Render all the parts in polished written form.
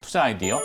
투자 아이디어.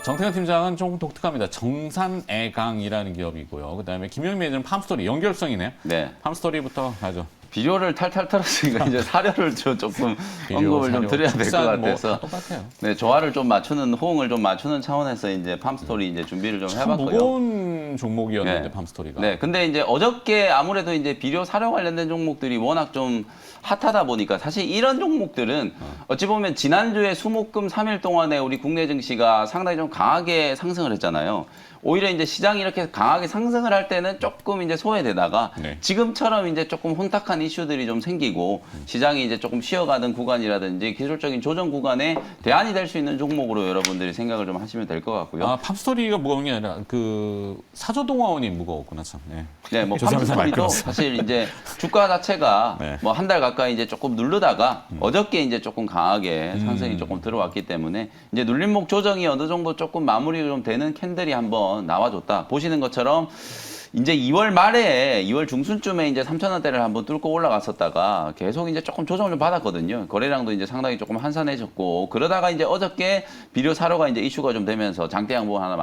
정태현 팀장은 조금 독특합니다. 정산애강이라는 기업이고요. 그다음에 김영민 매니저는 팜스토리 연결성이네요. 네. 팜스토리부터 가죠. 비료를 탈탈 털었으니까 이제 사료를 조금 언급을 좀 드려야 될 것 같아서. 뭐 똑같아요. 네, 조화를 좀 맞추는, 호응을 좀 맞추는 차원에서 이제 팜스토리 이제 준비를 좀 참 해봤고요. 무거운 종목이었는데 네. 팜스토리가. 네, 근데 이제 어저께 아무래도 이제 비료 사료 관련된 종목들이 워낙 좀 핫하다 보니까 사실 이런 종목들은 어찌 보면 지난주에 수목금 3일 동안에 우리 국내 증시가 상당히 좀 강하게 상승을 했잖아요. 오히려 이제 시장이 이렇게 강하게 상승을 할 때는 조금 이제 소외되다가 네. 지금처럼 이제 조금 혼탁한 이슈들이 좀 생기고 시장이 이제 조금 쉬어가는 구간이라든지 기술적인 조정 구간에 대안이 될 수 있는 종목으로 여러분들이 생각을 좀 하시면 될 것 같고요. 아, 팜스토리가 무거운 게 아니라 그 사조동화원이 무거웠구나 참. 네. 네, 뭐 죄송합니다. 말 팜스토리도 끊었어요. 사실 이제 주가 자체가 네. 뭐 한 달 가까이 이제 조금 누르다가 어저께 이제 조금 강하게 상승이 조금 들어왔기 때문에 이제 눌림목 조정이 어느 정도 조금 마무리가 좀 되는 캔들이 한번 나와줬다. 보시는 것처럼 이제 2월 말에 2월 중순쯤에 이제 3,000원대를 한번 뚫고 올라갔었다가 계속 이제 조금 조정을 좀 받았거든요. 거래량도 이제 상당히 조금 한산해졌고 그러다가 이제 어저께 비료 사료가 이제 이슈가 좀 되면서 장대 양봉 하나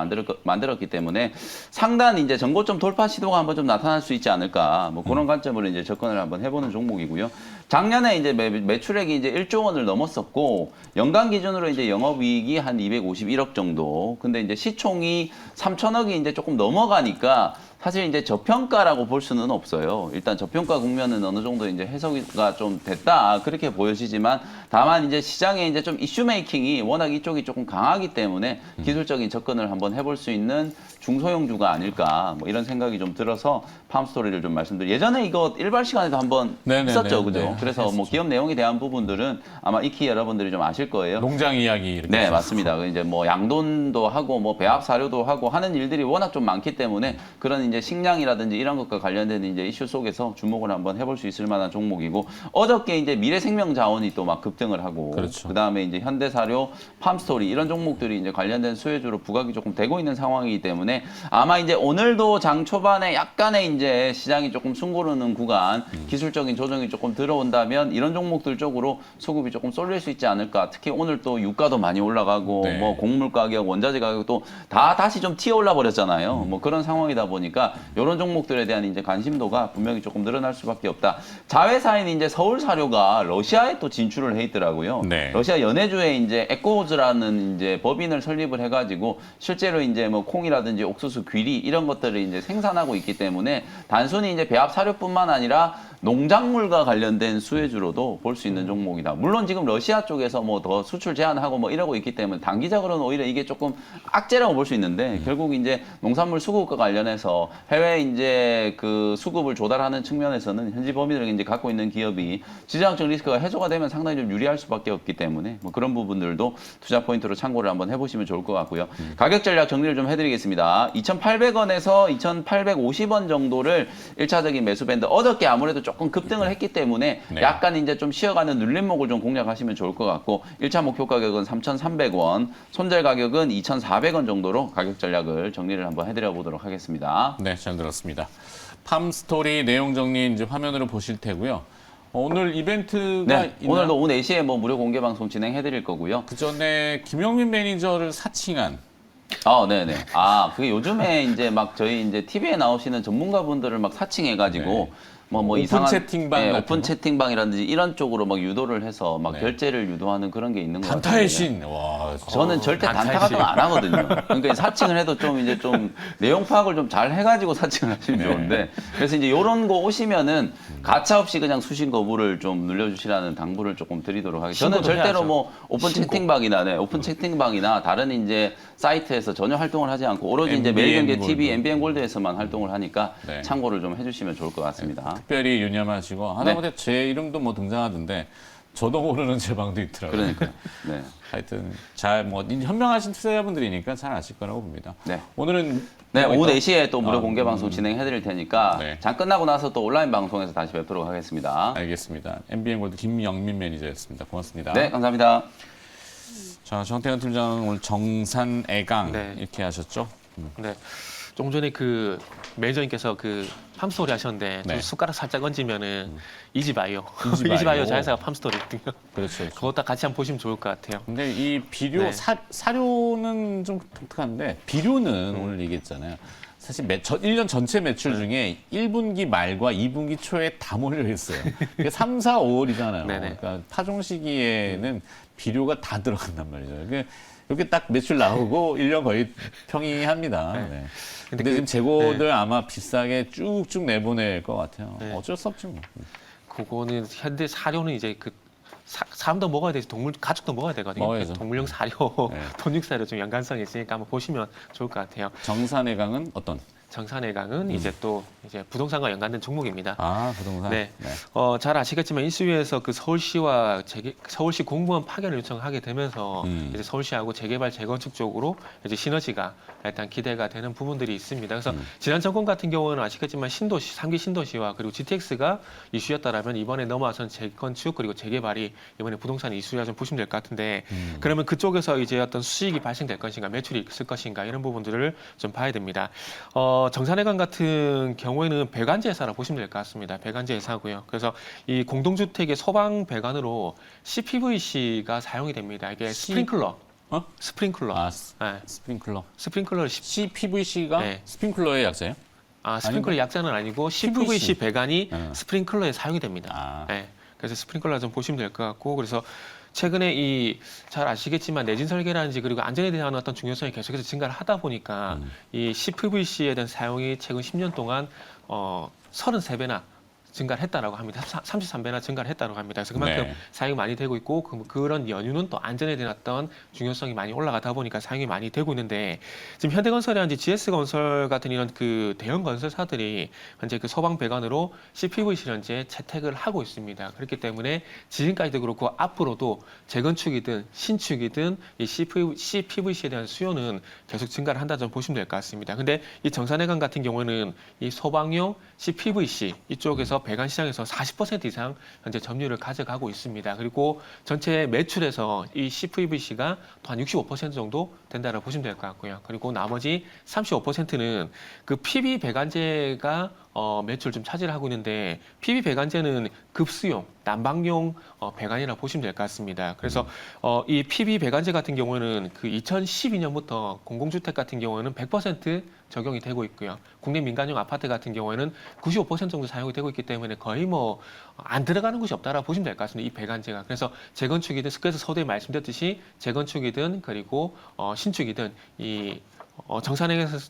만들었기 때문에 상단 이제 전고점 돌파 시도가 한번 좀 나타날 수 있지 않을까 뭐 그런 관점으로 이제 접근을 한번 해보는 종목이고요. 작년에 이제 매출액이 이제 1조 원을 넘었었고 연간 기준으로 이제 영업이익이 한 251억 정도. 근데 이제 시총이 3천억이 이제 조금 넘어가니까 사실 이제 저평가라고 볼 수는 없어요. 일단 저평가 국면은 어느 정도 이제 해석이 좀 됐다 그렇게 보여지지만 다만 이제 시장에 이제 좀 이슈 메이킹이 워낙 이쪽이 조금 강하기 때문에 기술적인 접근을 한번 해볼 수 있는 중소형주가 아닐까 뭐 이런 생각이 좀 들어서 팜스토리를 좀 말씀드려. 예전에 이거 일발 시간에도 한번 네네네, 했었죠, 그죠? 네, 그래서 뭐 했었죠. 기업 내용에 대한 부분들은 아마 익히 여러분들이 좀 아실 거예요. 농장 이야기 이렇게. 네, 해서. 맞습니다. 이제 뭐 양돈도 하고 뭐 배합 사료도 하고 하는 일들이 워낙 좀 많기 때문에 그런 이제 식량이라든지 이런 것과 관련된 이제 이슈 속에서 주목을 한번 해볼 수 있을 만한 종목이고 어저께 이제 미래생명자원이 또 막 급등을 하고 그렇죠. 그다음에 이제 현대사료, 팜스토리 이런 종목들이 이제 관련된 수혜주로 부각이 조금 되고 있는 상황이기 때문에 아마 이제 오늘도 장 초반에 약간의 이제 시장이 조금 숨고르는 구간 기술적인 조정이 조금 들어온다면 이런 종목들 쪽으로 수급이 조금 쏠릴 수 있지 않을까. 특히 오늘 또 유가도 많이 올라가고 네. 뭐 곡물 가격, 원자재 가격도 다 다시 좀 튀어 올라 버렸잖아요. 뭐 그런 상황이다 보니까 이런 종목들에 대한 이제 관심도가 분명히 조금 늘어날 수밖에 없다. 자회사인 이제 서울사료가 러시아에 또 진출을 해 있더라고요. 네. 러시아 연해주에 이제 에코즈라는 이제 법인을 설립을 해가지고 실제로 이제 뭐 콩이라든지 옥수수, 귀리 이런 것들을 이제 생산하고 있기 때문에 단순히 이제 배합 사료뿐만 아니라 농작물과 관련된 수혜주로도 볼 수 있는 종목이다. 물론 지금 러시아 쪽에서 뭐 더 수출 제한하고 뭐 이러고 있기 때문에 단기적으로는 오히려 이게 조금 악재라고 볼 수 있는데 결국 이제 농산물 수급과 관련해서 해외 이제 그 수급을 조달하는 측면에서는 현지 범위를 이제 갖고 있는 기업이 지정학적 리스크가 해소가 되면 상당히 좀 유리할 수밖에 없기 때문에 뭐 그런 부분들도 투자 포인트로 참고를 한번 해보시면 좋을 것 같고요. 가격 전략 정리를 좀 해드리겠습니다. 2,800원에서 2,850원 정도를 1차적인 매수 밴드 어저께 아무래도 조금 급등을 했기 때문에 네. 약간 이제 좀 쉬어가는 눌림목을 좀 공략하시면 좋을 것 같고 1차 목표 가격은 3,300원, 손절 가격은 2,400원 정도로 가격 전략을 정리를 한번 해드려 보도록 하겠습니다. 네, 잘 들었습니다. 팜스토리 내용 정리 이제 화면으로 보실 테고요. 오늘 이벤트가 네, 있나요? 오늘도 오후 4시에 뭐 무료 공개 방송 진행해 드릴 거고요. 그 전에 김영민 매니저를 사칭한 네네. 그게 요즘에 이제 막 저희 이제 TV에 나오시는 전문가분들을 막 사칭해가지고 네. 뭐 오픈 이상한 채팅방 같은 오픈 거? 채팅방이라든지 이런 쪽으로 막 유도를 해서 막 네. 결제를 유도하는 그런 게 있는 것 같아요. 단타의 신. 와, 저는 절대 단타 단타의 같은 신. 거 안 하거든요. 그러니까 사칭을 해도 좀 이제 좀 내용 파악을 좀 잘 해가지고 사칭을 하시면 네. 좋은데 그래서 이제 이런 거 오시면은 가차 없이 그냥 수신 거부를 좀 눌러주시라는 당부를 조금 드리도록 하겠습니다. 저는 신고도 절대로 해야죠. 뭐 오픈 신고. 채팅방이나 오픈 채팅방이나 다른 이제 사이트에서 전혀 활동을 하지 않고 오로지 이제 MBN 매일경제 골드. TV, MBN 골드에서만 활동을 하니까 네. 참고를 좀 해주시면 좋을 것 같습니다. 특별히 유념하시고 하다못해 제 이름도 뭐 등장하던데 저도 모르는 제 방도 있더라고요. 그러니까 네. 하여튼 잘 뭐 현명하신 투자자분들이니까 잘 아실 거라고 봅니다. 네. 오늘은 네, 뭐가 오후 있다? 4시에 또 무료 공개 방송 진행해 드릴 테니까 네. 장 끝나고 나서 또 온라인 방송에서 다시 뵙도록 하겠습니다. 알겠습니다. MBN 골드 김영민 매니저였습니다. 고맙습니다. 네, 감사합니다. 자, 정태현 팀장 오늘 정산애강 네. 이렇게 하셨죠? 네. 조금 전에 그 매니저님께서 그 팜스토리 하셨는데 네. 좀 숟가락 살짝 얹으면은 이지바이오, 이지바이오. 이지바이오 자회사가 팜스토리거든요. 그렇죠. 그것도 같이 한번 보시면 좋을 것 같아요. 근데 이 비료 네. 사료는 좀 독특한데 비료는 오늘 얘기했잖아요. 사실 1년 전체 매출 중에 1분기 말과 2분기 초에 다 몰려 있어요. 그게 3, 4, 5월이잖아요. 네네. 그러니까 파종 시기에는 비료가 다 들어간단 말이죠. 이렇게 딱 매출 나오고 1년 거의 평이합니다. 네. 근데 지금 재고들 아마 비싸게 쭉쭉 내보낼 것 같아요. 네. 어쩔 수 없지 뭐. 그거는 현대 사료는 이제 그 사람도 먹어야 되지 가축도 먹어야 되거든요. 먹어야죠. 동물용 사료, 네. 돈육 사료 좀 연관성이 있으니까 한번 보시면 좋을 것 같아요. 정산해강은 어떤? 정산해강은 이제 또 이제 부동산과 연관된 종목입니다. 아, 부동산. 네. 잘 아시겠지만 인수위에서 그 서울시 공무원 파견을 요청하게 되면서 이제 서울시하고 재개발 재건축 쪽으로 이제 시너지가 일단 기대가 되는 부분들이 있습니다. 그래서 지난 정권 같은 경우는 아시겠지만 신도시, 3기 신도시와 그리고 GTX가 이슈였다라면 이번에 넘어와서는 재건축 그리고 재개발이 이번에 부동산 이슈라 좀 보시면 될 것 같은데 그러면 그쪽에서 이제 어떤 수익이 발생될 것인가, 매출이 있을 것인가 이런 부분들을 좀 봐야 됩니다. 정산해강 같은 경우에는 배관제 회사라 보시면 될 것 같습니다. 배관제 회사고요. 그래서 이 공동주택의 소방 배관으로 CPVC가 사용이 됩니다. 이게 스프링클러. 스프링클러. 아, 네. 스프링클러. 스프링클러 CPVC가 네. 스프링클러의 약자예요? 스프링클러 약자는 아니고 CPVC 배관이 네. 스프링클러에 사용이 됩니다. 아. 네. 그래서 스프링클러 좀 보시면 될 것 같고 그래서 최근에 잘 아시겠지만 내진 설계라든지 그리고 안전에 대한 어떤 중요성이 계속해서 증가를 하다 보니까 이 CPVC에 대한 사용이 최근 10년 동안 33배나 증가를 했다라고 합니다. 33배나 증가를 했다고 합니다. 그래서 그만큼 네. 사용이 많이 되고 있고 그런 연유는 또 안전에 대한 어떤 중요성이 많이 올라가다 보니까 사용이 많이 되고 있는데 지금 현대건설이라든지 GS건설 같은 이런 그 대형 건설사들이 현재 그 소방 배관으로 CPVC를 현재 채택을 하고 있습니다. 그렇기 때문에 지금까지도 그렇고 앞으로도 재건축이든 신축이든 이 CPVC에 대한 수요는 계속 증가를 한다 좀 보시면 될 것 같습니다. 근데 이 정산해강 같은 경우는 이 소방용 CPVC 이쪽에서 배관 시장에서 40% 이상 현재 점유율을 가져가고 있습니다. 그리고 전체 매출에서 이 CPVC가 또 한 65% 정도 된다고 보시면 될 것 같고요. 그리고 나머지 35%는 그 PB 배관제가 매출 좀 차지를 하고 있는데 PB 배관제는 급수용, 난방용 배관이라 보시면 될 것 같습니다. 그래서 이 PB 배관제 같은 경우는 그 2012년부터 공공주택 같은 경우는 100% 적용이 되고 있고요. 국내 민간용 아파트 같은 경우에는 95% 정도 사용이 되고 있기 때문에 거의 뭐 안 들어가는 곳이 없다라 보시면 될 것 같습니다. 이 배관제가. 그래서 재건축이든 그래서 서두에 말씀드렸듯이 재건축이든 그리고 신축이든 이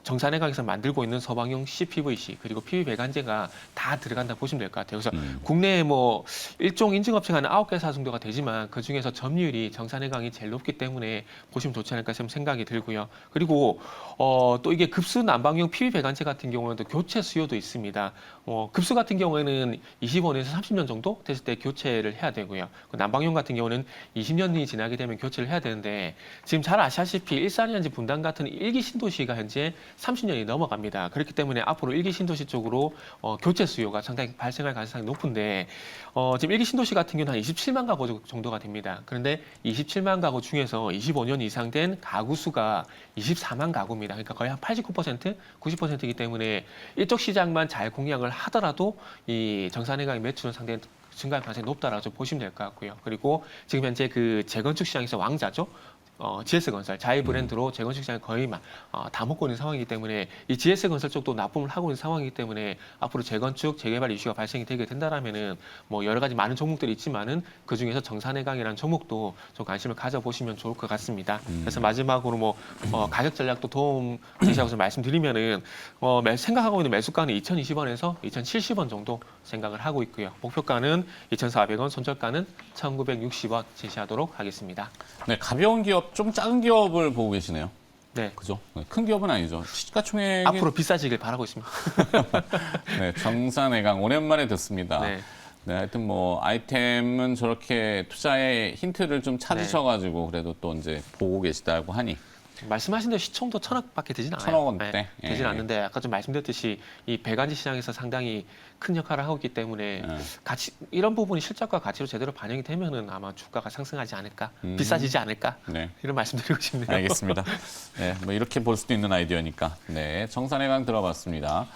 정산해강에서 만들고 있는 소방용 CPVC 그리고 PB 배관제가 다 들어간다 보시면 될 것 같아요. 그래서 국내에 뭐 일종 인증업체가 한 9개사 정도가 되지만 그 중에서 점유율이 정산해강이 제일 높기 때문에 보시면 좋지 않을까 생각이 들고요. 그리고 또 이게 급수 난방용 PB 배관제 같은 경우는 또 교체 수요도 있습니다. 급수 같은 경우에는 25년에서 30년 정도 됐을 때 교체를 해야 되고요. 난방용 같은 경우는 20년이 지나게 되면 교체를 해야 되는데 지금 잘 아시다시피 일산이라든지 분당 같은 일기 신도시가 현재 30년이 넘어갑니다. 그렇기 때문에 앞으로 일기 신도시 쪽으로 교체 수요가 상당히 발생할 가능성이 높은데 지금 일기 신도시 같은 경우는 한 27만 가구 정도가 됩니다. 그런데 27만 가구 중에서 25년 이상 된 가구 수가 24만 가구입니다. 그러니까 거의 한 89%, 90%이기 때문에 이쪽 시장만 잘 공략을 하더라도 이 정산해강의 매출은 상당히 증가할 가능성이 높다라고 좀 보시면 될 것 같고요. 그리고 지금 현재 그 재건축 시장에서 왕자죠. GS건설 자이 브랜드로 재건축 시장을 거의 다 먹고 있는 상황이기 때문에 이 GS건설 쪽도 납품을 하고 있는 상황이기 때문에 앞으로 재건축, 재개발 이슈가 발생이 되게 된다라면은 뭐 여러 가지 많은 종목들이 있지만은 그 중에서 정산해강이라는 종목도 좀 관심을 가져보시면 좋을 것 같습니다. 그래서 마지막으로 뭐 가격 전략도 도움 되시라고 말씀드리면은 생각하고 있는 매수가는 2,020원에서 2,070원 정도 생각을 하고 있고요. 목표가는 2,400원, 손절가는 1,960원 제시하도록 하겠습니다. 네, 가벼운 기업, 좀 작은 기업을 보고 계시네요. 네. 그죠? 네, 큰 기업은 아니죠. 시가총액이 앞으로 비싸지길 바라고 있습니다. 네, 정산해강 오랜만에 듣습니다. 네. 네, 하여튼 뭐 아이템은 저렇게 투자의 힌트를 좀 찾으셔가지고 그래도 또 이제 보고 계시다고 하니 말씀하신 대로 시총도 1,000억밖에 되진 않아요. 1,000억 원대. 예. 되진 않는데 아까 좀 말씀드렸듯이 이 배관지 시장에서 상당히 큰 역할을 하고 있기 때문에 예. 가치 이런 부분이 실적과 가치로 제대로 반영이 되면은 아마 주가가 상승하지 않을까, 비싸지지 않을까 네. 이런 말씀드리고 싶네요. 알겠습니다. 네, 뭐 이렇게 볼 수도 있는 아이디어니까. 네, 정산의 강 들어봤습니다.